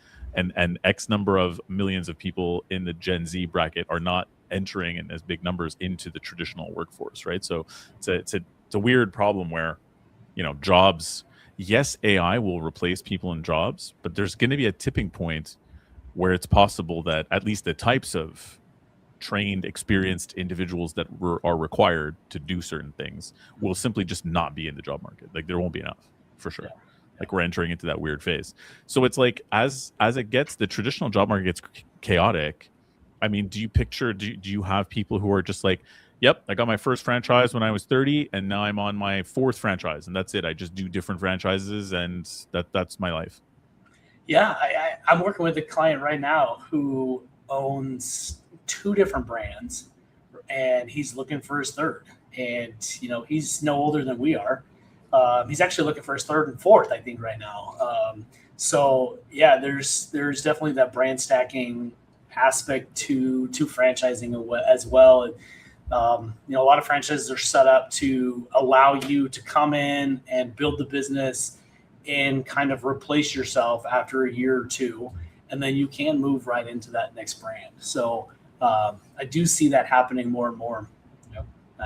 X number of millions of people in the Gen Z bracket are not entering in as big numbers into the traditional workforce, right? So it's a weird problem where jobs, yes, AI will replace people in jobs, but there's going to be a tipping point where it's possible that at least the types of trained, experienced individuals that are required to do certain things will simply just not be in the job market. Like there won't be enough, for sure. Like we're entering into that weird phase. So it's like as it gets, the traditional job market gets chaotic. I mean, do you have people who are just like, yep, I got my first franchise when I was 30 and now I'm on my 4th franchise and that's it. I just do different franchises and that's my life. Yeah, I'm working with a client right now who owns 2 different brands and he's looking for his 3rd. And, he's no older than we are. He's actually looking for his 3rd and 4th, I think, right now. So yeah, there's definitely that brand stacking aspect to franchising as well. A lot of franchises are set up to allow you to come in and build the business and kind of replace yourself after a year or 2, and then you can move right into that next brand. So I do see that happening more and more.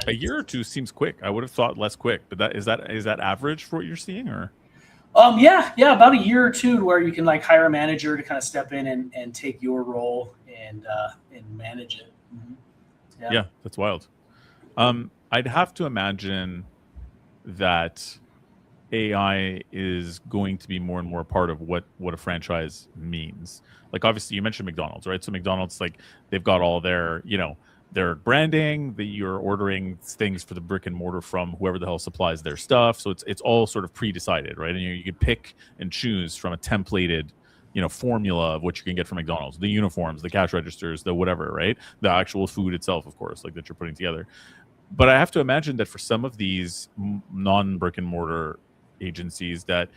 A year or 2 seems quick. I would have thought less quick, but is that average for what you're seeing, or? Yeah, about a year or 2 where you can like hire a manager to kind of step in and take your role and manage it. Mm-hmm. Yeah, that's wild. I'd have to imagine that AI is going to be more and more part of what a franchise means. Like obviously you mentioned McDonald's, right? So McDonald's, like they've got all their, their branding, that you're ordering things for the brick and mortar from whoever the hell supplies their stuff. So it's all sort of pre-decided, right? And you can pick and choose from a templated, formula of what you can get from McDonald's, the uniforms, the cash registers, the whatever, right? The actual food itself, of course, like that you're putting together. But I have to imagine that for some of these non-brick and mortar agencies, that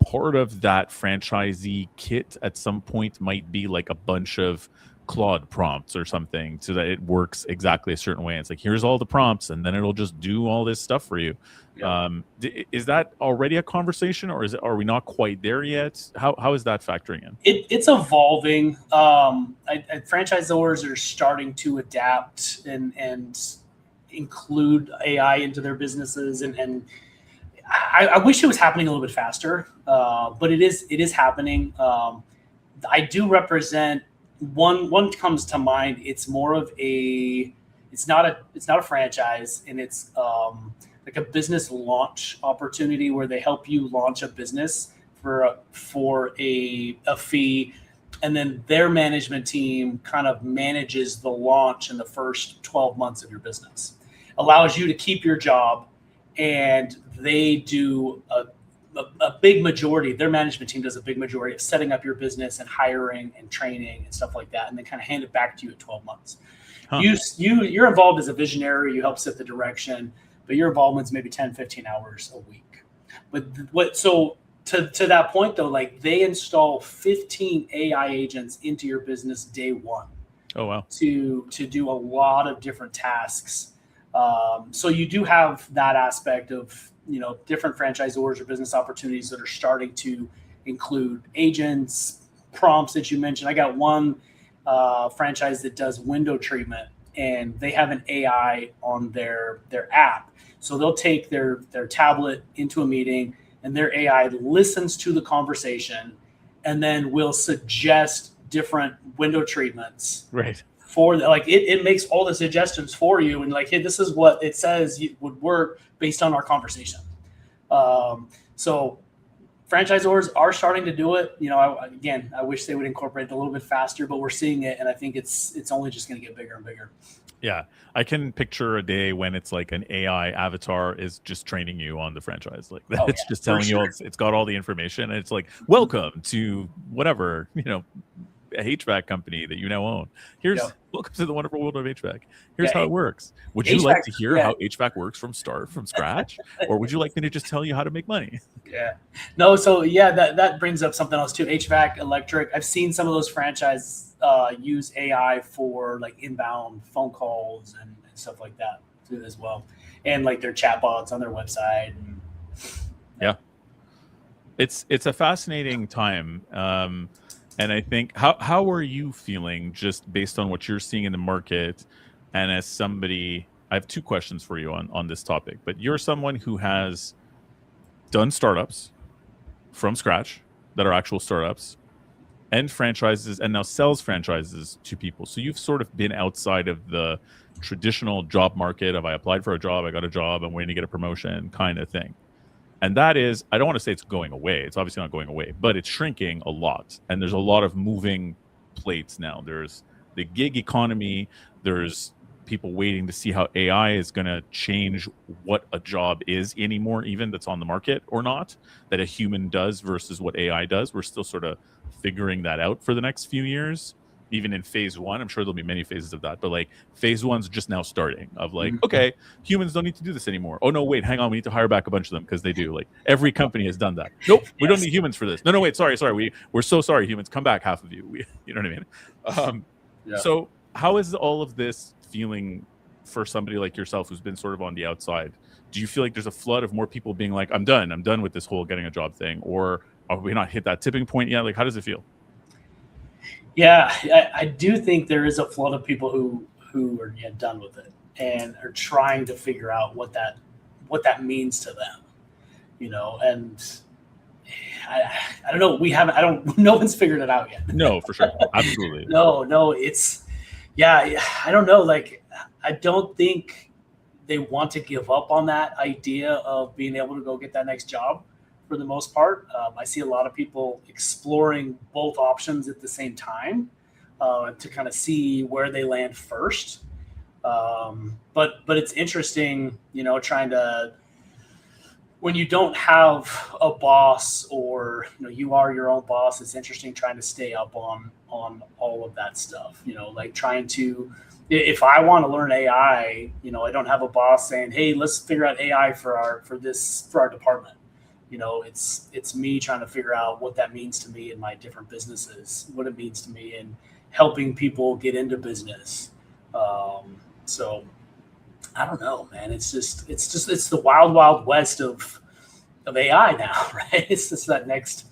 part of that franchisee kit at some point might be like a bunch of Claude prompts or something so that it works exactly a certain way. It's like, here's all the prompts and then it'll just do all this stuff for you. Yeah. Is that already a conversation, or are we not quite there yet? How is that factoring in? It's evolving. Franchisors are starting to adapt and include AI into their businesses, and I wish it was happening a little bit faster, but it is happening. I do represent one comes to mind. It's more of it's not a franchise, and it's like a business launch opportunity where they help you launch a business for a fee, and then their management team kind of manages the launch in the first 12 months of your business. Allows you to keep your job, and they do a big majority, their management team does a big majority of setting up your business and hiring and training and stuff like that, and then kind of hand it back to you at 12 months. Huh. You're involved as a visionary, you help set the direction, but your involvement's maybe 10, 15 hours a week. But to that point though, like they install 15 AI agents into your business day one. Oh wow. To do a lot of different tasks. So you do have that aspect of, different franchisors or business opportunities that are starting to include agents, prompts that you mentioned. I got one franchise that does window treatment, and they have an AI on their app. So they'll take their tablet into a meeting, and their AI listens to the conversation and then will suggest different window treatments. Right. It makes all the suggestions for you, and like, hey, this is what it says would work based on our conversation. So franchisors are starting to do it. I wish they would incorporate it a little bit faster, but we're seeing it, and I think it's only just going to get bigger and bigger. Yeah, I can picture a day when it's like an AI avatar is just training you on the franchise, like that. It's just telling you it's got all the information, and it's like, welcome to whatever, a HVAC company that you now own. Welcome to the wonderful world of HVAC. Here's how it works. Would you like to hear how HVAC works from scratch, or would you like me to just tell you how to make money? Yeah. No. So that brings up something else too. HVAC, electric. I've seen some of those franchises use AI for like inbound phone calls and stuff like that too as well, and like their chatbots on their website. Yeah. It's a fascinating time. And I think, how are you feeling just based on what you're seeing in the market? And as somebody, I have two questions for you on this topic, but you're someone who has done startups from scratch that are actual startups, and franchises, and now sells franchises to people. So you've sort of been outside of the traditional job market of I applied for a job, I got a job, I'm waiting to get a promotion kind of thing. And that is, I don't want to say it's going away. It's obviously not going away, but it's shrinking a lot. And there's a lot of moving plates now. There's the gig economy. There's people waiting to see how AI is going to change what a job is anymore, even that's on the market or not, that a human does versus what AI does. We're still sort of figuring that out for the next few years. Even in phase one, I'm sure there'll be many phases of that, but like phase one's just now starting of like, okay, humans don't need to do this anymore. Oh no, wait, hang on, we need to hire back a bunch of them because they do. Like every company has done that. Nope, we don't need humans for this. No, wait, sorry, we're so sorry, humans, come back, half of you. You know what I mean? So how is all of this feeling for somebody like yourself who's been sort of on the outside? Do you feel like there's a flood of more people being like, I'm done with this whole getting a job thing, or are we not hit that tipping point yet? Like, how does it feel? Yeah, I do think there is a flood of people who are done with it and are trying to figure out what that means to them, and I don't know. No one's figured it out yet. No, for sure. Absolutely. No, I don't know. Like, I don't think they want to give up on that idea of being able to go get that next job. For the most part, I see a lot of people exploring both options at the same time to kind of see where they land first. But it's interesting, trying to, when you don't have a boss or you are your own boss. It's interesting trying to stay up on all of that stuff. Like trying to, if I want to learn AI, I don't have a boss saying, hey, let's figure out AI for our department. It's me trying to figure out what that means to me in my different businesses, what it means to me in helping people get into business. So I don't know, man. It's the wild, wild west of AI now, right? It's just that next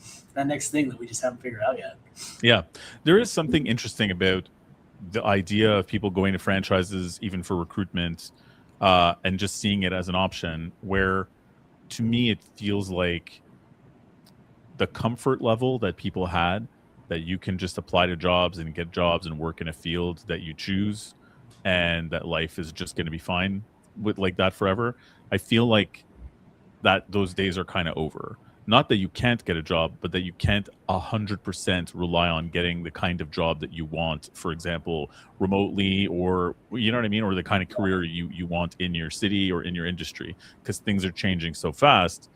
thing that we just haven't figured out yet. Yeah. There is something interesting about the idea of people going to franchises, even for recruitment, and just seeing it as an option where, to me, it feels like the comfort level that people had, that you can just apply to jobs and get jobs and work in a field that you choose, and that life is just going to be fine with like that forever. I feel like that those days are kind of over. Not that you can't get a job, but that you can't 100% rely on getting the kind of job that you want, for example, remotely, or you know what I mean, or the kind of career you want in your city or in your industry, because things are changing so fast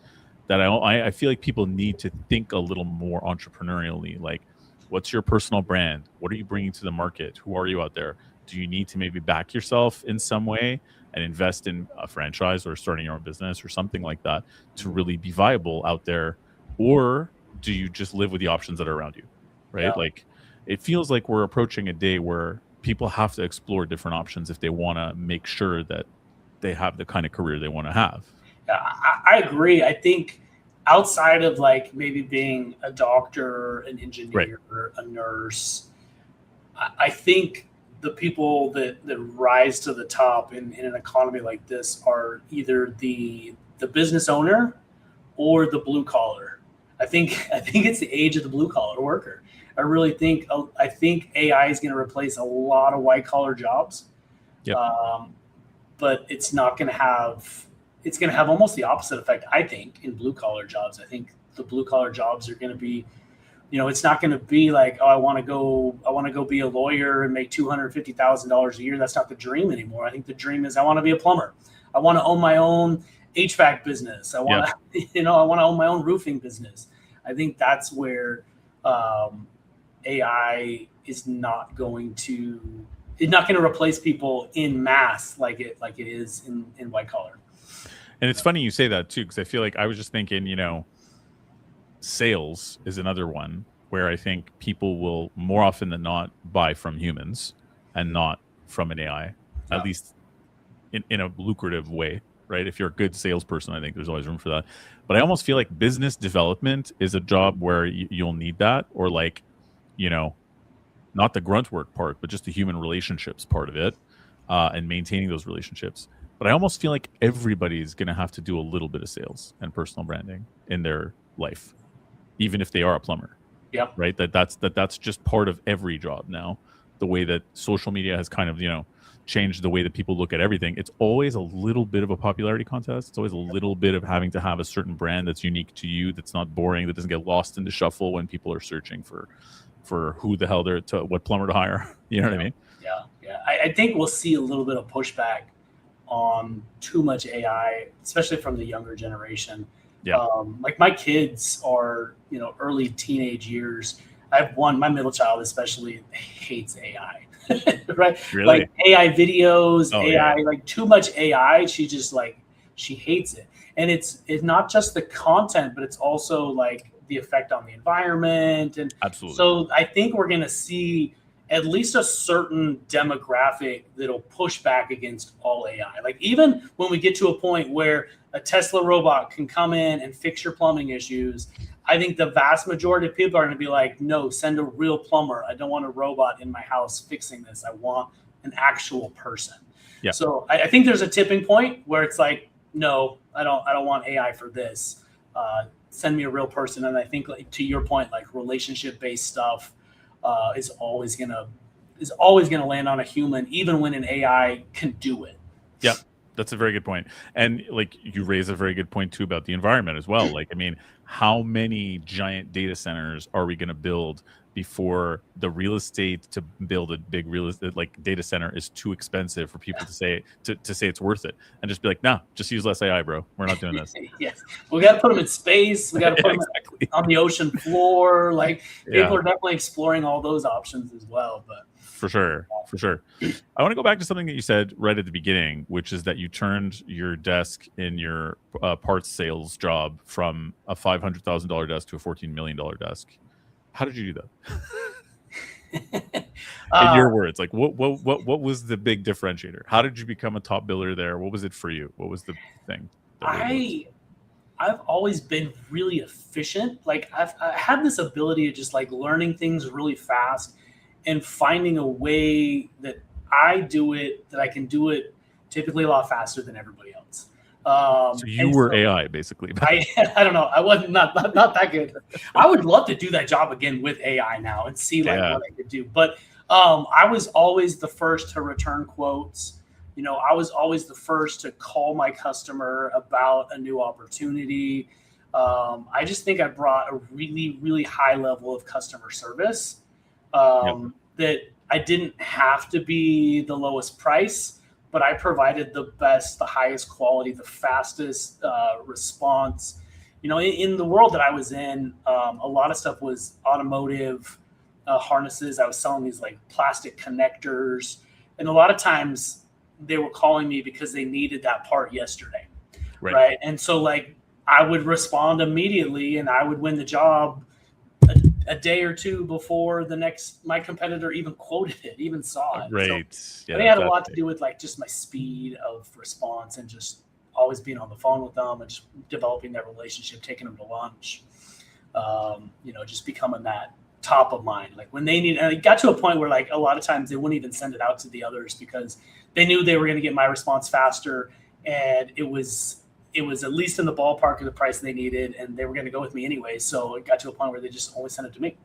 that I feel like people need to think a little more entrepreneurially. Like, what's your personal brand? What are you bringing to the market? Who are you out there? Do you need to maybe back yourself in some way and invest in a franchise or starting your own business or something like that to really be viable out there? Or do you just live with the options that are around you? Right? Yeah. Like, it feels like we're approaching a day where people have to explore different options if they want to make sure that they have the kind of career they want to have. I agree. I think outside of like maybe being a doctor, an engineer, a nurse, I think the people that rise to the top in an economy like this are either the business owner or the blue collar. I think it's the age of the blue collar worker. I think AI is going to replace a lot of white collar jobs. Yep. But it's not going to have. It's going to have almost the opposite effect, I think, in blue collar jobs. I think the blue collar jobs are going to be, it's not going to be like, oh, I want to go be a lawyer and make $250,000 a year. That's not the dream anymore. I think the dream is I want to be a plumber. I want to own my own HVAC business. I want to, I want to own my own roofing business. I think that's where AI is not going to replace people in mass like it is in white collar. And it's funny you say that too, because I feel like I was just thinking, sales is another one where I think people will more often than not buy from humans and not from an AI, at least in a lucrative way, right? If you're a good salesperson, I think there's always room for that. But I almost feel like business development is a job where you'll need that, or like, not the grunt work part, but just the human relationships part of it, and maintaining those relationships. But I almost feel like everybody's going to have to do a little bit of sales and personal branding in their life, even if they are a plumber. Yep. Right. That's just part of every job now. The way that social media has kind of, changed the way that people look at everything. It's always a little bit of a popularity contest. It's always a little bit of having to have a certain brand that's unique to you, that's not boring, that doesn't get lost in the shuffle when people are searching for who the hell what plumber to hire. You know what I mean? Yeah. I think we'll see a little bit of pushback on too much AI, especially from the younger generation. Yeah. Like my kids are, early teenage years. I have one, my middle child especially hates AI, right? Really? Like AI videos, AI, yeah. like too much AI. She just she hates it. And it's not just the content, but it's also like the effect on the environment. And absolutely. So I think we're going to see at least a certain demographic that'll push back against all AI. Like even when we get to a point where a Tesla robot can come in and fix your plumbing issues, I think the vast majority of people are going to be like, no, send a real plumber. I don't want a robot in my house fixing this. I want an actual person. Yeah. So I think there's a tipping point where it's like, no, I don't want AI for this. Send me a real person. And I think, like, to your point, like relationship-based stuff is always gonna land on a human, even when an AI can do it. Yeah, that's a very good point. And like you raise a very good point too about the environment as well. Like, I mean, how many giant data centers are we going to build before the real estate to build a big real estate like data center is too expensive for people to say it's worth it, and just be like, no, just use less AI, bro. We're not doing this. Yes, we got to put them in space. We got to put them on the ocean floor. Like people are definitely exploring all those options as well. But for sure. I want to go back to something that you said right at the beginning, which is that you turned your desk in your parts sales job from a $500,000 desk to a $14 million desk. How did you do that? In your words, like what was the big differentiator? How did you become a top biller there? What was it for you? What was the thing? I've always been really efficient. Like I had this ability of just like learning things really fast and finding a way that I can do it typically a lot faster than everybody else. So you were AI basically. I don't know. I wasn't not that good. I would love to do that job again with AI now and see what I could do. But I was always the first to return quotes. I was always the first to call my customer about a new opportunity. I just think I brought a really, really high level of customer service that I didn't have to be the lowest price, but I provided the best, the highest quality, the fastest response. in the world that I was in, a lot of stuff was automotive harnesses. I was selling these like plastic connectors, and a lot of times they were calling me because they needed that part yesterday, right? And so like I would respond immediately, and I would win the job a day or two before my competitor even quoted it, even saw it. Right. So yeah, I think it had a lot to do with like just my speed of response and just always being on the phone with them and just developing that relationship, taking them to lunch, just becoming that top of mind. Like when they need, and it got to a point where like a lot of times they wouldn't even send it out to the others because they knew they were going to get my response faster. And it was at least in the ballpark of the price they needed, and they were going to go with me anyway. So it got to a point where they just always sent it to me.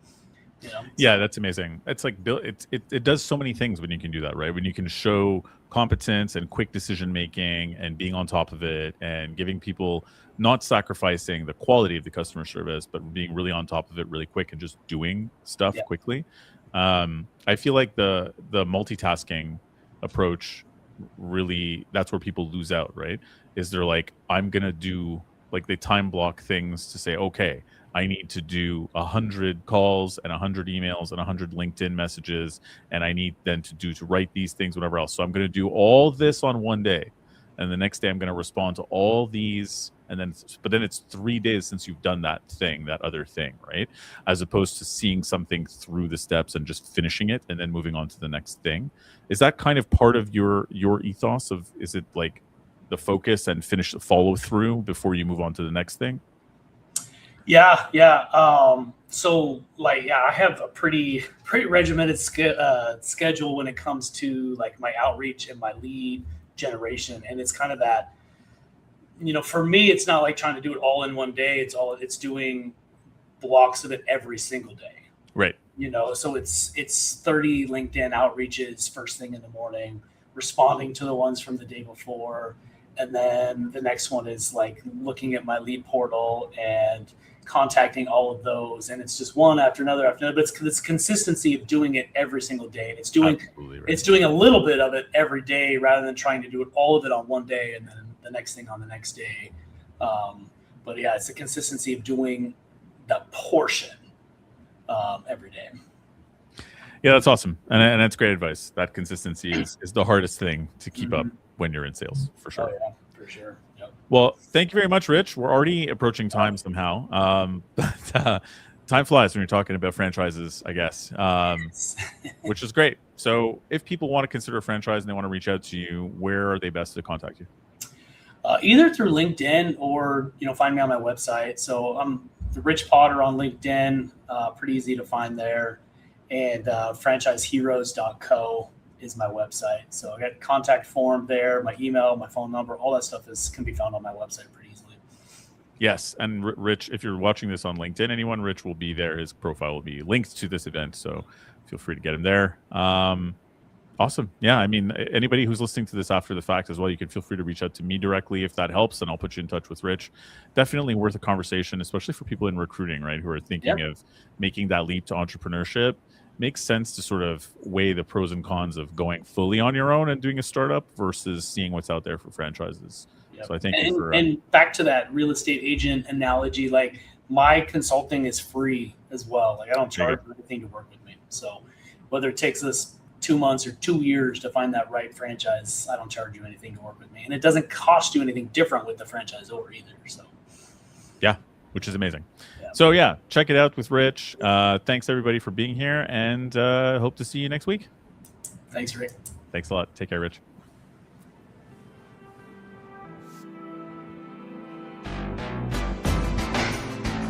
Yeah, that's amazing. It's like it does so many things when you can do that, right? When you can show competence and quick decision making and being on top of it and giving people, not sacrificing the quality of the customer service, but being really on top of it really quick and just doing stuff quickly. I feel like the multitasking approach, really, that's where people lose out, right? Is they're like, I'm gonna do, like, they time block things to say, okay, I need to do 100 calls and 100 emails and 100 LinkedIn messages, and I need then to write these things, whatever else. So I'm going to do all this on one day, and the next day I'm going to respond to all these, and then but then it's 3 days since you've done that other thing, right? As opposed to seeing something through the steps and just finishing it and then moving on to the next thing. Is that kind of part of your ethos of, is it like the focus and finish the follow through before you move on to the next thing? Yeah. So like, I have a pretty regimented schedule when it comes to like my outreach and my lead generation. And it's kind of that, for me, it's not like trying to do it all in one day. It's doing blocks of it every single day. Right. So it's 30 LinkedIn outreaches first thing in the morning, responding to the ones from the day before. And then the next one is like looking at my lead portal and contacting all of those. And it's just one after another after another. But it's this consistency of doing it every single day. And it's doing a little bit of it every day rather than trying to do it all of it on one day and then the next thing on the next day. But yeah, it's the consistency of doing the portion every day. Yeah, that's awesome. And that's great advice. That consistency is the hardest thing to keep up when you're in sales, for sure. Oh, yeah, for sure. Yep. Well, thank you very much, Rich. We're already approaching time somehow. But time flies when you're talking about franchises, I guess, which is great. So if people want to consider a franchise and they want to reach out to you, where are they best to contact you? Either through LinkedIn or, find me on my website. So I'm Rich Potter on LinkedIn, pretty easy to find there. And franchiseheroes.co is my website. So I got a contact form there, my email, my phone number, all that stuff can be found on my website pretty easily. Yes. And Rich, if you're watching this on LinkedIn, Rich will be there. His profile will be linked to this event. So feel free to get him there. Awesome. Yeah. I mean, anybody who's listening to this after the fact as well, you can feel free to reach out to me directly if that helps, and I'll put you in touch with Rich. Definitely worth a conversation, especially for people in recruiting, right, who are thinking of making that leap to entrepreneurship. Makes sense to sort of weigh the pros and cons of going fully on your own and doing a startup versus seeing what's out there for franchises. Yep. So I thank you for... And back to that real estate agent analogy, like my consulting is free as well. Like I don't charge anything to work with me. So whether it takes us 2 months or 2 years to find that right franchise, I don't charge you anything to work with me. And it doesn't cost you anything different with the franchisor either. So yeah, which is amazing. Yeah. So yeah, check it out with Rich. Thanks everybody for being here, and hope to see you next week. Thanks, Rick. Thanks a lot. Take care, Rich.